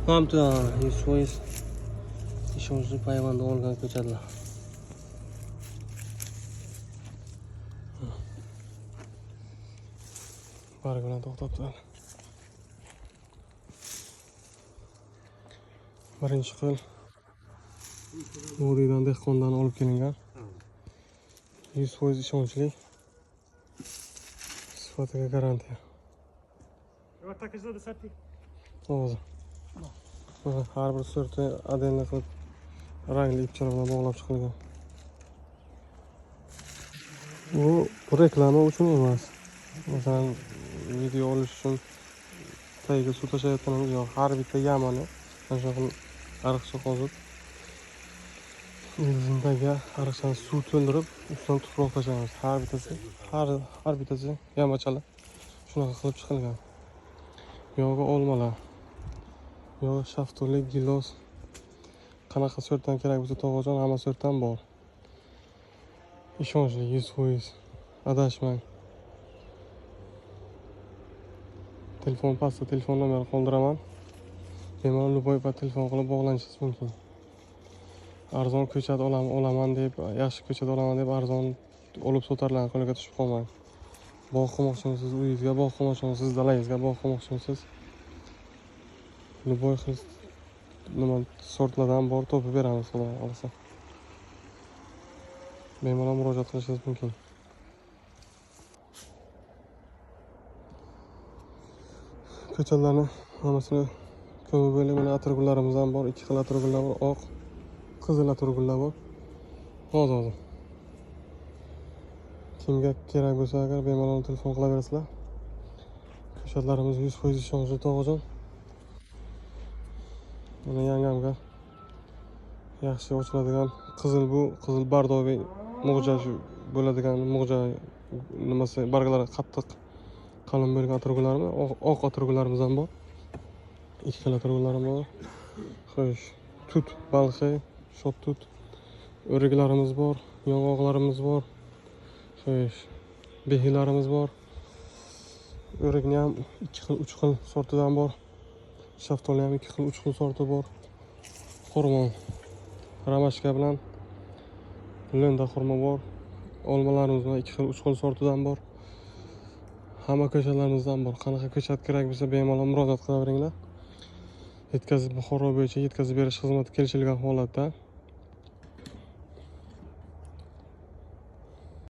Ham to 100% ishonchli payvanda olgan ko'chatlar. Barg bilan to'xtatdilar. Birinchi xil Nuriydan dehqondan olib kelingan 100% ishonchli, sifatiga garantiya. Hozir har bir sorti adenli qilib rangli ipchalar bilan bog'lab chiqilgan. Bu reklama uchun emas. Masalan, video olish uchun tagiga suv tashlayotganimiz yo'q. Har bitta yamani mana shu qilib ariqcha qozib, ildiziga ariqchani suv to'ldirib, ustidan tuproq tashlaymiz. Har bittasi yamachalab shunaqa qilib chiqilgan. Yog'i olmalar, yog'i shaftoli, gilos, qanaqa sortdan kerak bo'lsa to'g'ridan hamma sortdan bor. Ishonchli 100%, adashmang. Telefon pastda telefon nomerini qoldiraman. Bemalol Luboyga telefon qilib bog'lanishingiz mumkin. Arzon ko'chat olaman deb, yaxshi ko'chat olaman deb arzon olib sotarlarning qo'liga tushib qolmang. Bog' qilmoqchimisiz uyingizga, bog' qilmoqchimisiz dalangizga, bog' qilmoqchimisiz Luboy xil nima sortlardan bor topib beramiz, xudo xolasa. Bemalol murojaat qilishingiz mumkin. Ko'chatlarni hammasini ko'mib bo'lib, mana atirgullarimiz ham bor. 2 xil atirgullar bor, oq, qizil atirgullar bor. Hozir. Kimga kerak bo'lsa agar bemalol telefon qilaverasizlar. Ko'chatlarimiz 100% ishonchli tog'jon. Mana yangamga yaxshi ochiladigan qizil, bu qizil bardoviy mo'g'ja bo'ladigan mo'g'ja nimasi, barglari qattiq qalin bo'lgan atirgullarmi, oq atirgullarimiz ham bor. 2 xil atirgullarimiz bor. Xo'sh, tut, balxiy, shot tut, o'riklarimiz bor, yong'oqlarimiz bor. Xo'sh, behilarimiz bor. O'rikni ham 2 xil, 3 xil sortidan bor. Shaftoli ham 2 xil, 3 xil sorti bor. Xurmo, ramashka bilan lenda xurmo bor. Olmalarimiz 2 xil, 3 xil sortidan bor. Hamma ko'chatlarimizdan bor. Qanaqa ko'chat kerak bo'lsa bemalol murojaat qilaveringlar. Yetkazib Buxoro bo'yicha yetkazib berish xizmati kelishilgan holatda